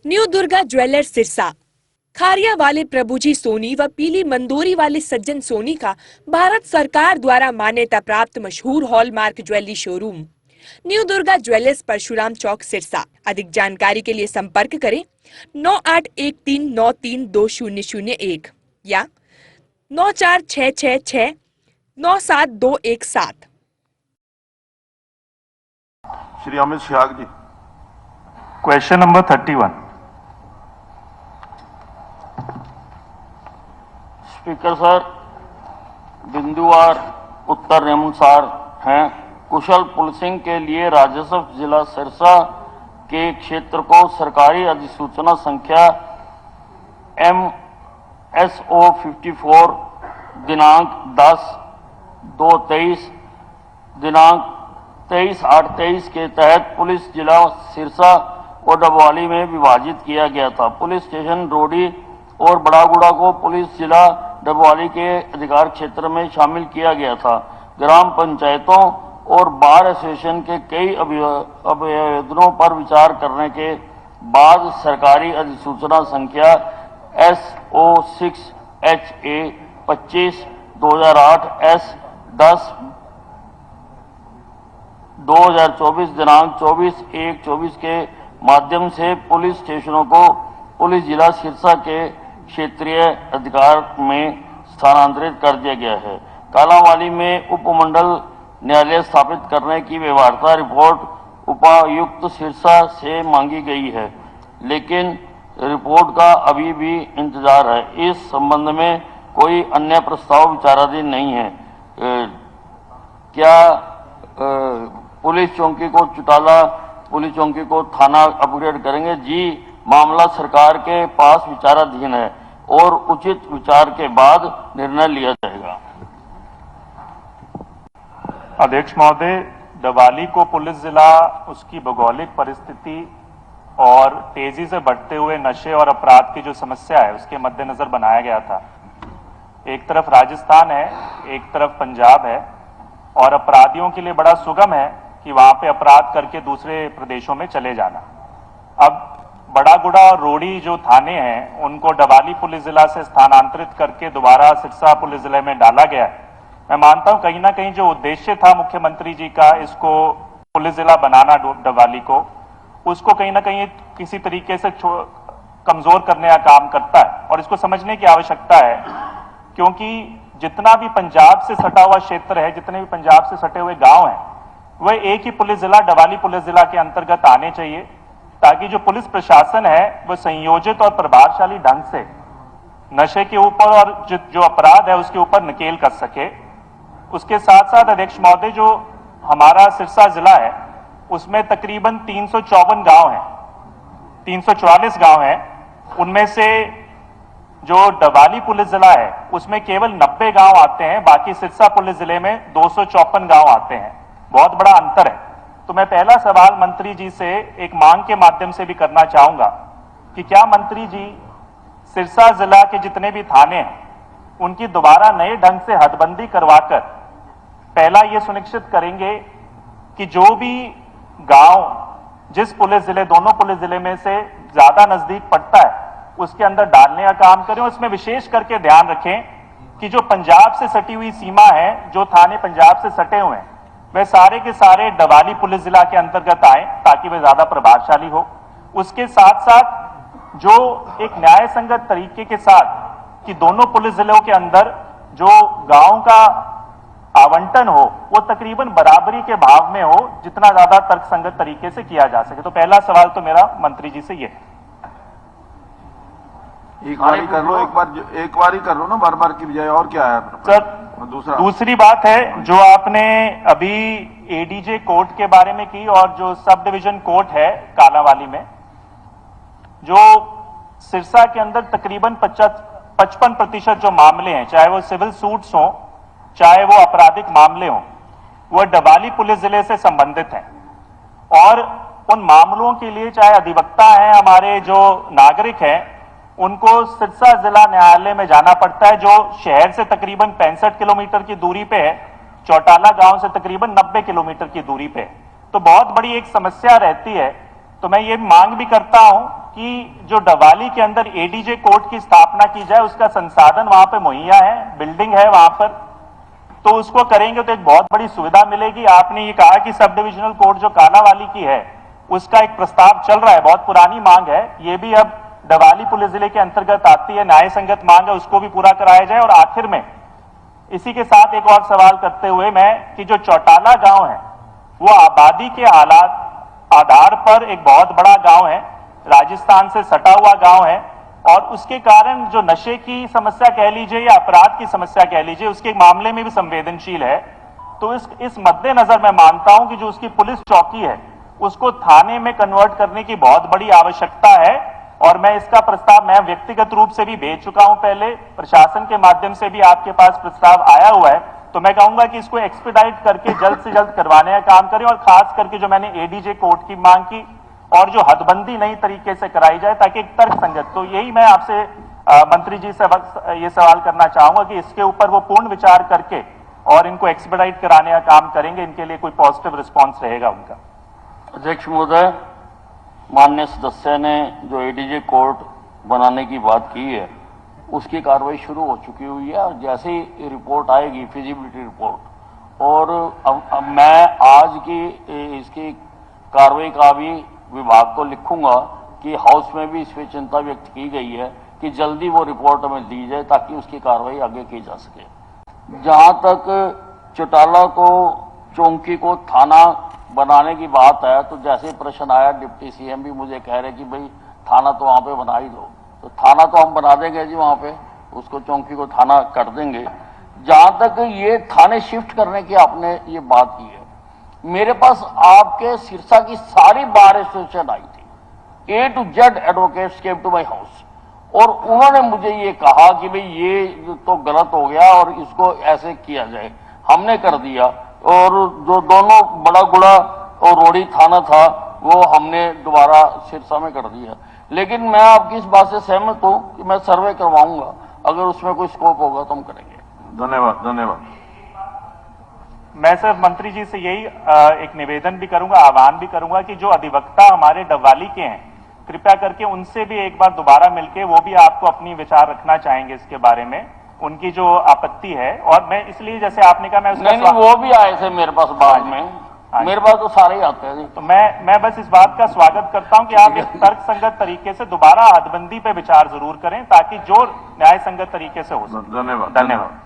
New Durga jewellers Sirsa. Kharia वाले प्रभुजी सोनी व पीली मंदोरी वाले सज्जन सोनी का भारत सरकार द्वारा मान्यता प्राप्त मशहूर hallmark jewellery showroom new Durga jewellers Parshuram Chowk Sirsa. अधिक जानकारी के लिए संपर्क करें 9813932001 या 9466697217। Shri Amit Shah ji. Question number 31। Speaker sir, बिंदुवार उत्तर निम्नानुसार हैं। कुशल पुलिसिंग के लिए राजस्व जिला सिरसा के क्षेत्र को सरकारी अधिसूचना संख्या MSO 54 दिनांक 10/2/23 दिनांक 23/8/23 के तहत पुलिस जिला सिरसा और डबवाली में विभाजित किया गया था। पुलिस स्टेशन रोडी और बड़ागुड़ा को पुलिस जिला डबवाली के अधिकार क्षेत्र में शामिल किया गया था। ग्राम पंचायतों और बार एसोसिएशन के कई आवेदनों पर विचार करने के बाद सरकारी अधिसूचना संख्या SO 6HA 25/2008 S10/2024 दिनांक 24/1/24 के माध्यम से पुलिस स्टेशनों को पुलिस जिला सिरसा के क्षेत्रीय अधिकार में स्थानांतरित कर दिया गया है। कालांवाली में उपमंडल न्यायालय स्थापित करने की व्यवहार्यता रिपोर्ट उपायुक्त सिरसा से मांगी गई है, लेकिन रिपोर्ट का अभी भी इंतजार है। इस संबंध में कोई अन्य प्रस्ताव विचाराधीन नहीं है। क्या पुलिस चौकी को चुटाला पुलिस चौकी को थाना अपग्रेड करेंगे? जी, मामला सरकार के पास विचाराधीन है और उचित विचार के बाद निर्णय लिया जाएगा। अध्यक्ष महोदय, डबवाली को पुलिस जिला उसकी भौगोलिक परिस्थिति और तेजी से बढ़ते हुए नशे और अपराध की जो समस्या है उसके मद्देनजर बनाया गया था। एक तरफ राजस्थान है, एक तरफ पंजाब है और अपराधियों के लिए बड़ा सुगम है कि वहां पे अपराध करके दूसरे प्रदेशों में चले जाना। अब बड़ागुड़ा और रोडी जो थाने हैं उनको डबवाली पुलिस जिला से स्थानांतरित करके दोबारा सिरसा पुलिस जिले में डाला गया है। मैं मानता हूं कहीं ना कहीं जो उद्देश्य था मुख्यमंत्री जी का इसको पुलिस जिला बनाना डबवाली को, उसको कहीं ना कहीं किसी तरीके से कमजोर करने का काम करता है और इसको समझने की आवश्यकता है, क्योंकि जितना भी पंजाब से सटा हुआ क्षेत्र है, जितने भी पंजाब से सटे हुए गांव हैं, वह एक ही पुलिस जिला डबवाली पुलिस जिला के अंतर्गत आने चाहिए, ताकि जो पुलिस प्रशासन है वह संयोजित और प्रभावशाली ढंग से नशे के ऊपर और जो अपराध है उसके ऊपर नकेल कर सके। उसके साथ साथ अध्यक्ष महोदय, जो हमारा सिरसा जिला है उसमें तकरीबन 354 गांव हैं, 344 गांव हैं। उनमें से जो डबवाली पुलिस जिला है उसमें केवल 90 गांव आते हैं, बाकी सिरसा पुलिस जिले में 254 गांव आते हैं। बहुत बड़ा अंतर है। तो मैं पहला सवाल मंत्री जी से एक मांग के माध्यम से भी करना चाहूंगा कि क्या मंत्री जी सिरसा जिला के जितने भी थाने हैं उनकी दोबारा नए ढंग से हदबंदी करवाकर पहला ये सुनिश्चित करेंगे कि जो भी गांव जिस पुलिस जिले, दोनों पुलिस जिले में से ज्यादा नजदीक पड़ता है उसके अंदर डालने का काम करें। उसमें विशेष करके ध्यान रखें कि जो पंजाब से सटी हुई सीमा है, जो थाने पंजाब से सटे हुए हैं, वे सारे के सारे डबवाली पुलिस जिला के अंतर्गत आए ताकि वे ज्यादा प्रभावशाली हो। उसके साथ साथ जो एक न्याय संगत तरीके के साथ कि दोनों पुलिस जिलों के अंदर जो गांव का आवंटन हो वो तकरीबन बराबरी के भाव में हो, जितना ज्यादा तर्कसंगत तरीके से किया जा सके। तो पहला सवाल तो मेरा मंत्री जी से ये है। एक बार ही कर लो ना, बार बार की बजाय। और क्या है सर? दूसरी बात है जो आपने अभी एडीजे कोर्ट के बारे में की और जो सब डिवीजन कोर्ट है कालांवाली में, जो सिरसा के अंदर तकरीबन 55% जो मामले हैं, चाहे वो सिविल सूट्स हों चाहे वो आपराधिक मामले हों, वह डबवाली पुलिस जिले से संबंधित हैं। और उन मामलों के लिए चाहे अधिवक्ता हैं, हमारे जो नागरिक हैं, उनको सिरसा जिला न्यायालय में जाना पड़ता है, जो शहर से तकरीबन 65 किलोमीटर की दूरी पे है, चौटाला गांव से तकरीबन 90 किलोमीटर की दूरी पे है। तो बहुत बड़ी एक समस्या रहती है तो मैं ये मांग भी करता हूं कि जो डवाली के अंदर एडीजे कोर्ट की स्थापना की जाए, उसका संसाधन वहां पे मुहैया है, बिल्डिंग है वहां पर, तो उसको करेंगे तो एक बहुत बड़ी सुविधा मिलेगी। आपने ये कहा कि सब डिविजनल कोर्ट जो कालावाली की है उसका एक प्रस्ताव चल रहा है, बहुत पुरानी मांग है, ये भी अब डवाली पुलिस जिले के अंतर्गत आती है, न्याय संगत मांग है, उसको भी पूरा कराया जाए। और आखिर में इसी के साथ एक और सवाल करते हुए मैं कि जो चौटाला गांव है वो आबादी के हालात आधार पर एक बहुत बड़ा गांव है, राजस्थान से सटा हुआ गांव है, और उसके कारण जो नशे की समस्या कह लीजिए या अपराध की समस्या कह लीजिए, उसके मामले में भी संवेदनशील है। तो इस मद्देनजर मैं मानता हूं कि जो उसकी पुलिस चौकी है उसको थाने में कन्वर्ट करने की बहुत बड़ी आवश्यकता है। और मैं इसका प्रस्ताव मैं व्यक्तिगत रूप से भी भेज चुका हूं, पहले प्रशासन के माध्यम से भी आपके पास प्रस्ताव आया हुआ है। तो मैं कहूंगा कि इसको एक्सपीडाइट करके जल्द से जल्द करवाने का काम करें, और खास करके जो मैंने एडीजे कोर्ट की मांग की और जो हदबंदी नई तरीके से कराई जाए ताकि एक तर्क संगत, तो यही मैं आपसे मंत्री जी से ये सवाल करना चाहूंगा कि इसके ऊपर वो पूर्ण विचार करके और इनको एक्सपीडाइट कराने का काम करेंगे, इनके लिए कोई पॉजिटिव रिस्पॉन्स रहेगा उनका। अध्यक्ष महोदय, माननीय सदस्य ने जो एडीजे कोर्ट बनाने की बात की है उसकी कार्रवाई शुरू हो चुकी हुई है, और जैसे ही रिपोर्ट आएगी फिजिबिलिटी रिपोर्ट, और अब मैं आज की इसकी कार्रवाई का भी विभाग को लिखूंगा कि हाउस में भी इस पर चिंता व्यक्त की गई है कि जल्दी वो रिपोर्ट हमें दी जाए ताकि उसकी कार्रवाई आगे की जा सके। जहां तक चौटाला को चौकी को थाना बनाने की बात है, तो जैसे प्रश्न आया डिप्टी सीएम भी मुझे कह रहे कि भाई थाना तो वहां पे बना ही दो, तो थाना तो हम बना देंगे जी, वहां पे उसको चौकी को थाना कर देंगे। जहां तक ये थाने शिफ्ट करने की आपने ये बात की है, मेरे पास आपके सिरसा की सारी बार एसोसिएशन आई थी, A to Z advocates came to my house, और उन्होंने मुझे ये कहा कि भाई ये तो गलत हो गया और इसको ऐसे किया जाए, हमने कर दिया। और जो दोनों बड़ा गुड़ा और रोड़ी थाना था वो हमने दोबारा सिरसा में कर दिया। लेकिन मैं आपकी इस बात से सहमत हूं कि मैं सर्वे करवाऊंगा, अगर उसमें कोई स्कोप होगा तो हम करेंगे। धन्यवाद धन्यवाद। मैं सिर्फ मंत्री जी से यही एक निवेदन भी करूंगा, आह्वान भी करूंगा कि जो अधिवक्ता हमारे डवाली के हैं, कृपया करके उनसे भी एक बार दोबारा मिलके वो भी आपको अपनी विचार रखना चाहेंगे इसके बारे में, उनकी जो आपत्ति है। और मैं इसलिए जैसे आपने कहा मैं नहीं, वो भी आए थे मेरे पास बाद में, मेरे पास तो सारे ही आते हैं। तो मैं बस इस बात का स्वागत करता हूं कि आप एक तर्क संगत तरीके से दोबारा हदबंदी पे विचार जरूर करें ताकि जो न्याय संगत तरीके से हो सके। धन्यवाद धन्यवाद।